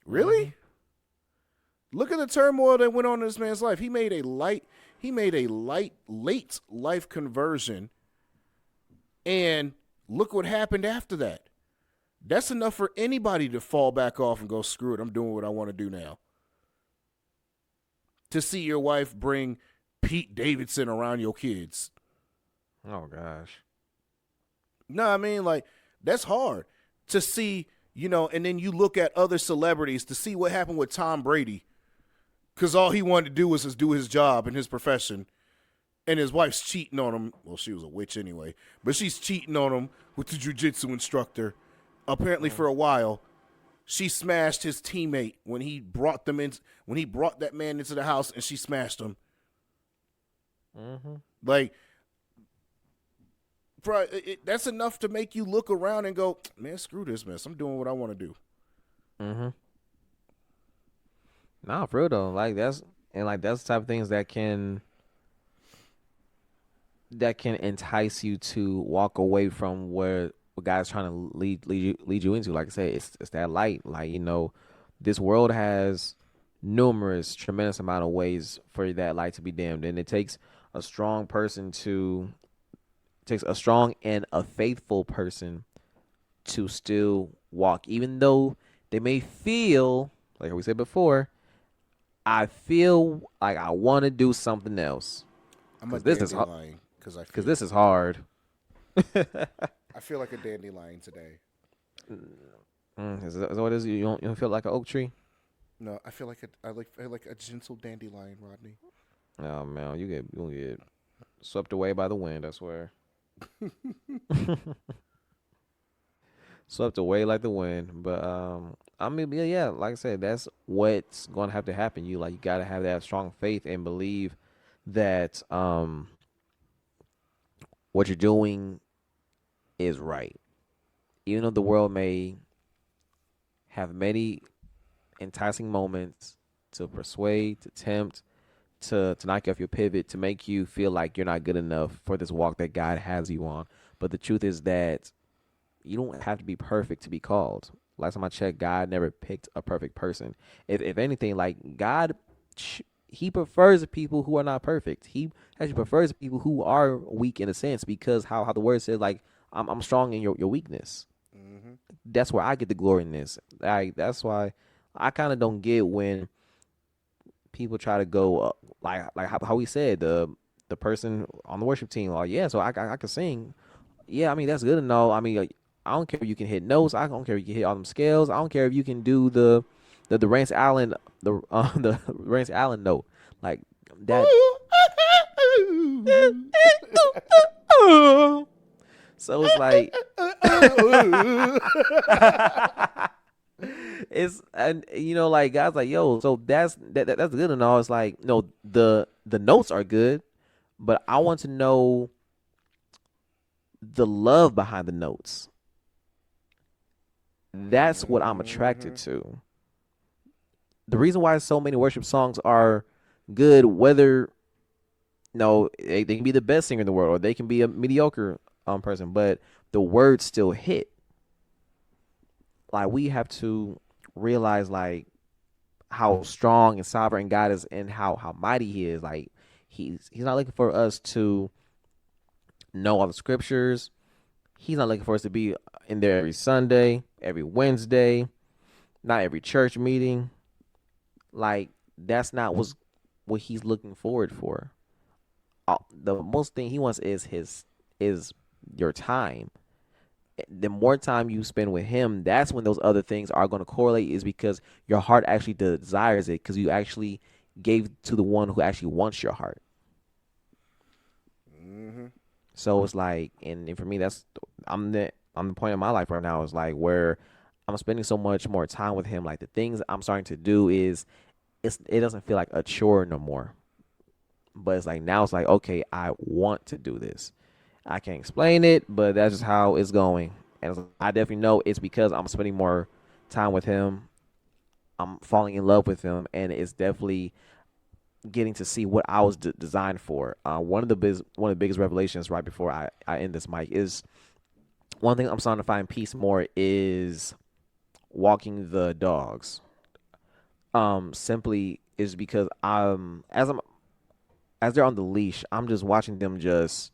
Really? Mm-hmm. Look at the turmoil that went on in this man's life. He made a late life conversion. And look what happened after that. That's enough for anybody to fall back off and go, screw it, I'm doing what I want to do now. To see your wife bring Pete Davidson around your kids. Oh gosh. No, I mean, like, that's hard to see, and then you look at other celebrities to see what happened with Tom Brady. Because all he wanted to do was just do his job and his profession. And his wife's cheating on him. Well, she was a witch anyway. But she's cheating on him with the jiu-jitsu instructor. Apparently for a while. She smashed his teammate when he brought that man into the house, and she smashed him. Mm-hmm. Like, bro, that's enough to make you look around and go, man, screw this mess. I'm doing what I want to do. Mm-hmm. Nah, for real though. That's the type of things that can entice you to walk away from what God's trying to lead you into. Like I said, it's that light. Like, this world has numerous, tremendous amount of ways for that light to be dimmed, and it takes a strong and a faithful person to still walk, even though they may feel like we said before. I feel like I want to do something else. Because this is hard. I feel like a dandelion today. Is that what it is? You don't feel like an oak tree? No, I feel like a gentle dandelion, Rodney. Oh man, you get swept away by the wind, I swear. Swept away like the wind. But I mean, yeah, like I said, that's what's gonna have to happen. You gotta have that strong faith and believe that what you're doing is right. Even though the world may have many enticing moments to persuade, to tempt, to knock you off your pivot, to make you feel like you're not good enough for this walk that God has you on. But the truth is that you don't have to be perfect to be called. Last time I checked, God never picked a perfect person. If anything, like God, he prefers the people who are not perfect. He actually prefers the people who are weak in a sense, because how the word says, like, I'm strong in your weakness. Mm-hmm. That's where I get the glory in this. That's why I kind of don't get when people try to go like how we said, the person on the worship team, like, yeah, so I can sing. Yeah, I mean, that's good and all. I mean, I don't care if you can hit notes. I don't care if you can hit all them scales. I don't care if you can do the Rance Allen the Rance Allen note, like that. So it's like it's, and like, guys, like, yo, so that's good and all. It's like, no, the notes are good, but I want to know the love behind the notes. That's what I'm attracted to. The reason why so many worship songs are good, whether they can be the best singer in the world or they can be a mediocre person, but the words still hit. Like, we have to realize, like, how strong and sovereign God is and how mighty He is. Like, he's not looking for us to know all the scriptures. He's not looking for us to be in there every Sunday, every Wednesday, not every church meeting. Like, that's not what He's looking forward for. The most thing He wants is your time. The more time you spend with Him, that's when those other things are going to correlate, is because your heart actually desires it, because you actually gave to the one who actually wants your heart. Mm-hmm. So it's like, and for me, I'm the point in my life right now, is like where I'm spending so much more time with Him. Like, the things I'm starting to do it doesn't feel like a chore no more. But it's like, now it's like, okay, I want to do this. I can't explain it, but that's just how it's going. And I definitely know it's because I'm spending more time with Him. I'm falling in love with Him, and it's definitely getting to see what I was designed for. One of the biggest revelations right before I end this mic is, one thing I'm starting to find peace more is walking the dogs. Simply is because as they're on the leash, I'm just watching them just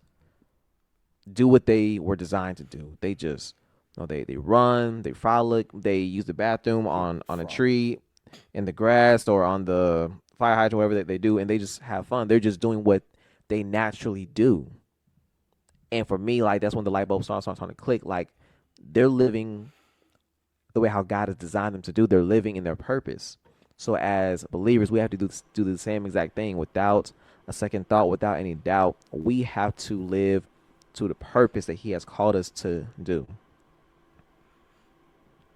do what they were designed to do. They just, they run, they frolic, they use the bathroom on a tree, in the grass, or on the fire hydrant, whatever they do, and they just have fun. They're just doing what they naturally do. And for me, like, that's when the light bulb starts trying to click. Like, they're living the way how God has designed them to do. They're living in their purpose. So as believers, we have to do the same exact thing without a second thought, without any doubt. We have to live to the purpose that He has called us to do.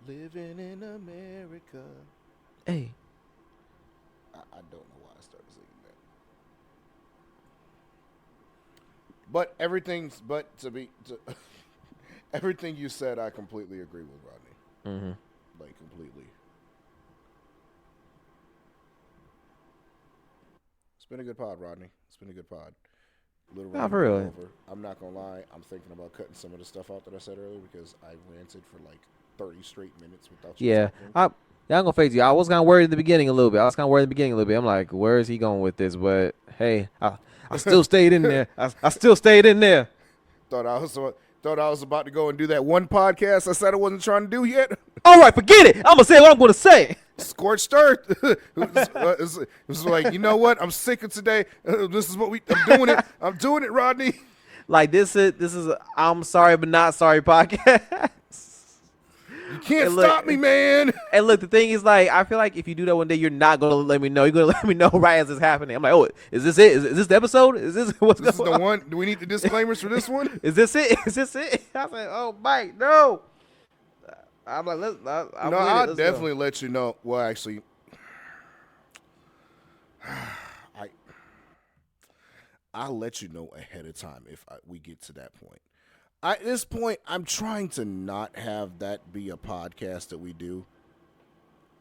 Living in America. Hey. I don't know why I started singing that. But everything you said, I completely agree with, Rodney. Mm-hmm. Like, completely. It's been a good pod, Rodney. It's been a good pod. Not for real. Over. I'm not gonna lie. I'm thinking about cutting some of the stuff out that I said earlier because I ranted for like 30 straight minutes without you talking. I'm gonna face you. I was kind of worried in the beginning a little bit. I'm like, where is he going with this? But hey, I still stayed in there. I still stayed in there. Thought I was about to go and do that one podcast I said I wasn't trying to do yet. All right, forget it. I'm gonna say what I'm gonna say. Scorched earth. It was like, you know what? I'm sick of today. This is what I'm doing it. I'm doing it, Rodney. Like this is a I'm sorry but not sorry podcast. You can't stop me, man. And look, the thing is, like, I feel like if you do that one day, you're not gonna let me know. You're gonna let me know right as it's happening. I'm like, oh, is this it? Is this the episode? Is this what's this going is on? the one? Do we need the disclaimers for this one? Is this it? Is this it? I said, oh, Mike, no. I'm like, I'll definitely let you know. Well, actually, I'll let you know ahead of time if we get to that point. At this point, I'm trying to not have that be a podcast that we do.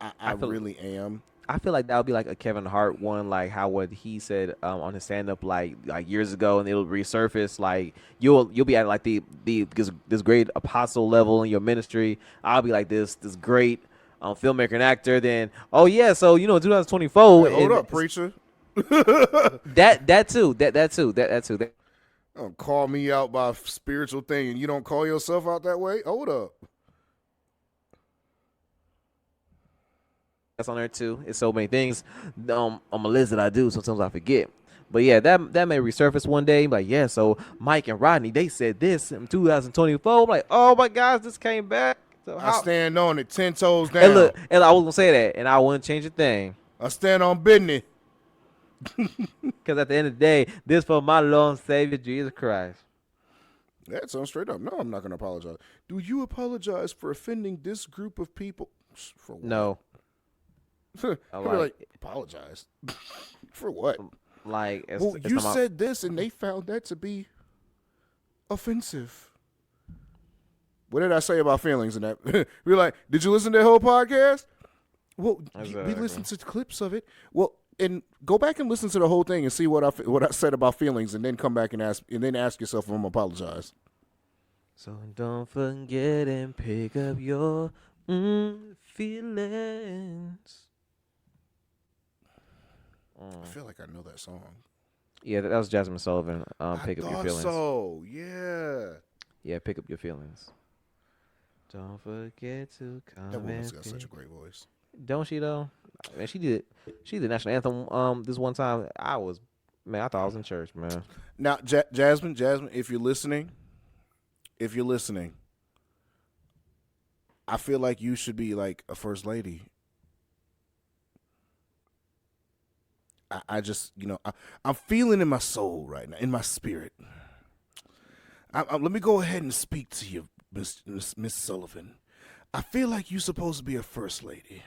I really am. I feel like that would be like a Kevin Hart one, like how what he said on his stand up like years ago, and it'll resurface. Like you'll be at like this great apostle level in your ministry. I'll be like this great filmmaker and actor. Then so 2024. Hey, hold up, preacher. that too. Don't call me out by a spiritual thing, and you don't call yourself out that way. Hold up. That's on there too. It's so many things on my list that I do. Sometimes I forget. But yeah, that may resurface one day. Like, yeah, so Mike and Rodney, they said this in 2024. I'm like, oh my gosh, this came back. So I stand on it 10 toes down. And look, and I was gonna say that, and I wouldn't change a thing. I stand on business. Because at the end of the day, this for my Lord and Savior Jesus Christ. That sounds straight up. No, I'm not gonna apologize. Do you apologize for offending this group of people? For what? No. like, apologize for what? Like, you said this, and they found that to be offensive. What did I say about feelings in that? We're like, did you listen to that whole podcast? Well, we listened to clips of it. Well, and go back and listen to the whole thing and see what I said about feelings, and then come back and ask yourself if I'm gonna apologize. So don't forget and pick up your feelings. I feel like I know that song. Yeah, that was Jasmine Sullivan. Pick up your feelings. So yeah. Yeah, pick up your feelings. Don't forget to come. That woman's got such a great voice. Don't she though? Man, she did the national anthem this one time. I thought I was in church, man. Now, Jasmine, if you're listening, I feel like you should be like a first lady. I just, I'm feeling in my soul right now, in my spirit. Let me go ahead and speak to you, Miss Sullivan. I feel like you're supposed to be a first lady.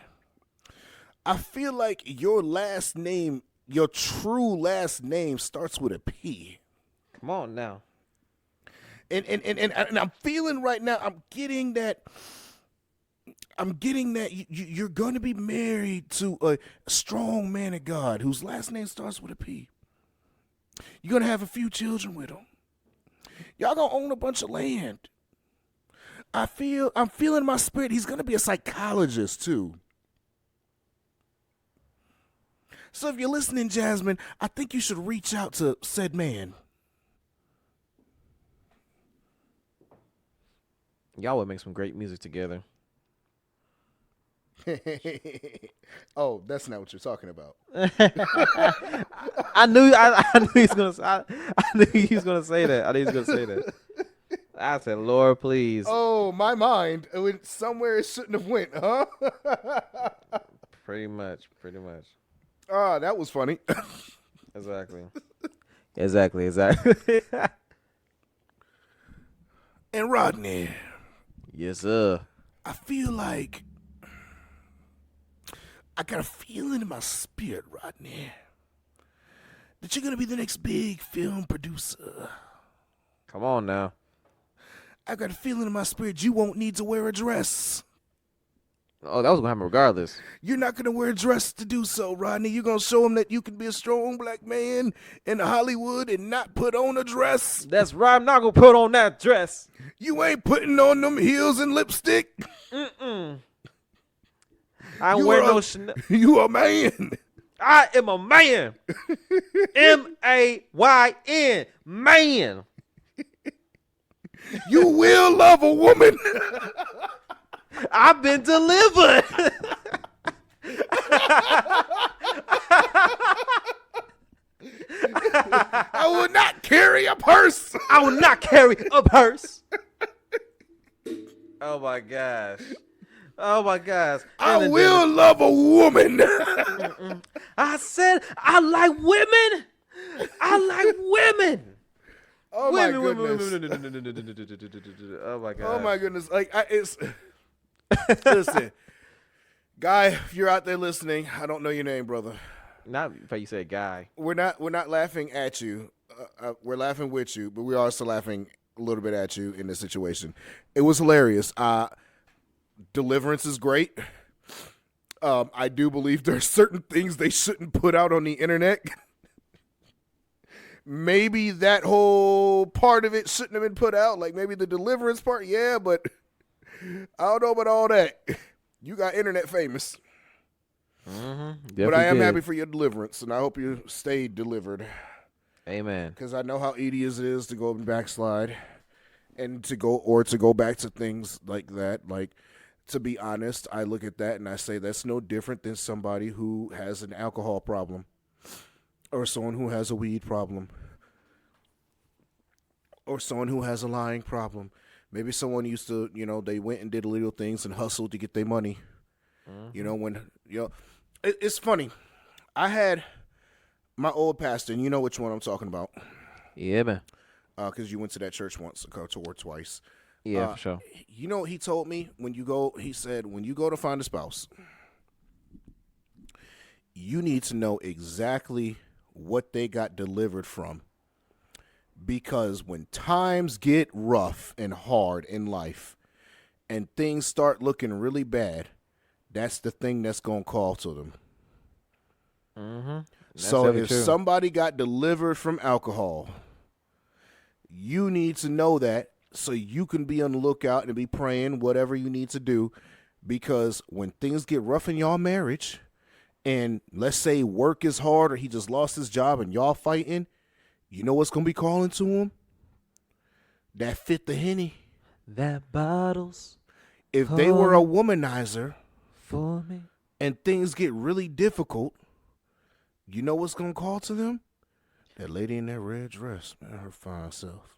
I feel like your last name, your true last name, starts with a P. Come on now. And I'm feeling right now. I'm getting that you're going to be married to a strong man of God whose last name starts with a P. You're going to have a few children with him. Y'all going to own a bunch of land. I'm feeling my spirit. He's going to be a psychologist too. So if you're listening, Jasmine, I think you should reach out to said man. Y'all would make some great music together. Oh, that's not what you're talking about. I knew he was gonna. I knew he was gonna say that. I knew he was gonna say that. I said, Lord, please. Oh, my mind went somewhere it shouldn't have went, huh? Pretty much. Ah, that was funny. Exactly. And Rodney, Yes, sir. I feel like I got a feeling in my spirit, Rodney, that you're gonna be the next big film producer. Come on now. I got a feeling in my spirit you won't need to wear a dress. Oh, that was gonna happen regardless. You're not going to wear a dress to do so, Rodney. You're going to show them that you can be a strong black man in Hollywood and not put on a dress. That's right. I'm not gonna put on that dress. You ain't putting on them heels and lipstick. I ain't wearing no Chanel. You a man. I am a man. MAYN, man. You will love a woman. I've been delivered. I will not carry a purse. I will not carry a purse. Oh my gosh. I will love a woman. I said I like women. Oh my goodness. Oh my god. Oh my goodness. It's listen. Guy, if you're out there listening, I don't know your name, brother. Not if you said guy. We're not laughing at you. We're laughing with you, but we're also laughing a little bit at you in this situation. It was hilarious. Deliverance is great. I do believe there are certain things they shouldn't put out on the internet. Maybe that whole part of it shouldn't have been put out. Like maybe the deliverance part, yeah, but I don't know about all that. You got internet famous. But I am happy for your deliverance, and I hope you stay delivered. Amen. Because I know how tedious it is to go and backslide and to go back to things like that. Like, to be honest, I look at that and I say that's no different than somebody who has an alcohol problem or someone who has a weed problem or someone who has a lying problem. Maybe someone used to, they went and did illegal things and hustled to get their money. It's funny. I had my old pastor, and you know which one I'm talking about. Yeah, man. Because you went to that church once, or twice. Yeah, for sure. You know what he told me? He said, when you go to find a spouse, you need to know exactly what they got delivered from. Because when times get rough and hard in life and things start looking really bad, that's the thing that's going to call to them. So if somebody got delivered from alcohol, you need to know that so you can be on the lookout and be praying whatever you need to do. Because when things get rough in y'all marriage and let's say work is hard or he just lost his job and y'all fighting, you know what's going to be calling to him? That fit the Henny. That bottles. If they were a womanizer for me and things get really difficult, you know what's going to call to them? That lady in that red dress, man, her fine self.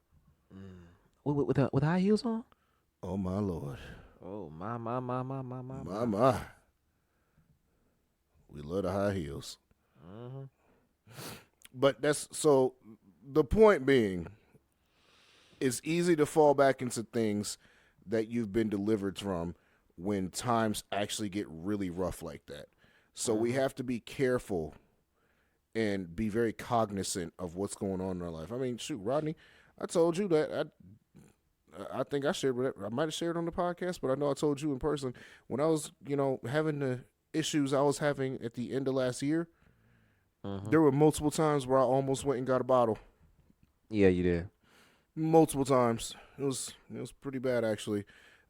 With high heels on? Oh, my Lord. Oh, my. My. We love the high heels. But the point being, it's easy to fall back into things that you've been delivered from when times actually get really rough like that. So we have to be careful and be very cognizant of what's going on in our life. I mean, shoot, Rodney, I told you that I think I might have shared on the podcast, but I know I told you in person when I was, having the issues I was having at the end of last year. There were multiple times where I almost went and got a bottle. Yeah, you did. Multiple times. It was pretty bad, actually.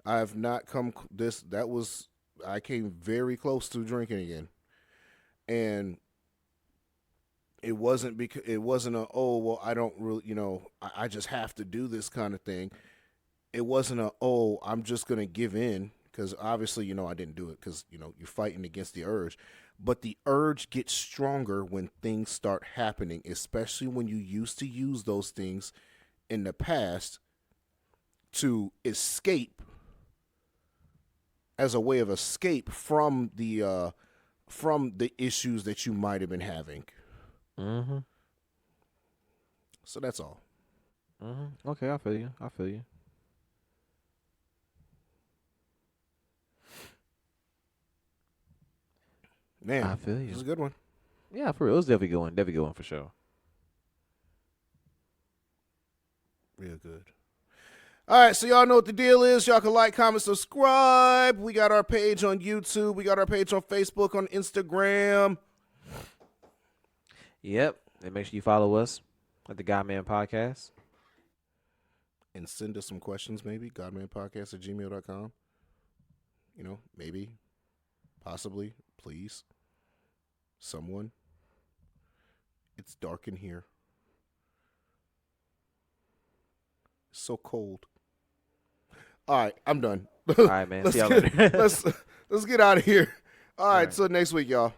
I have not come I came very close to drinking again. And it wasn't I don't really, I just have to do this kind of thing. It wasn't I'm just going to give in because obviously, I didn't do it because, you're fighting against the urge. But the urge gets stronger when things start happening, especially when you used to use those things in the past to escape, as a way of escape from the issues that you might have been having. Mm-hmm. So that's all. Mm-hmm. Okay, I feel you. Man, I feel you. This is a good one. Yeah, for real. It was definitely going. Definitely going for sure. Real good. All right, so y'all know what the deal is. Y'all can like, comment, subscribe. We got our page on YouTube. We got our page on Facebook, on Instagram. Yep. And make sure you follow us at the Godman Podcast. And send us some questions, maybe. GodmanPodcast@gmail.com. Maybe. Possibly. Please. Someone. It's dark in here. It's so cold. All right, I'm done. All right, man. See y'all later. let's get out of here. All right, till next week, y'all.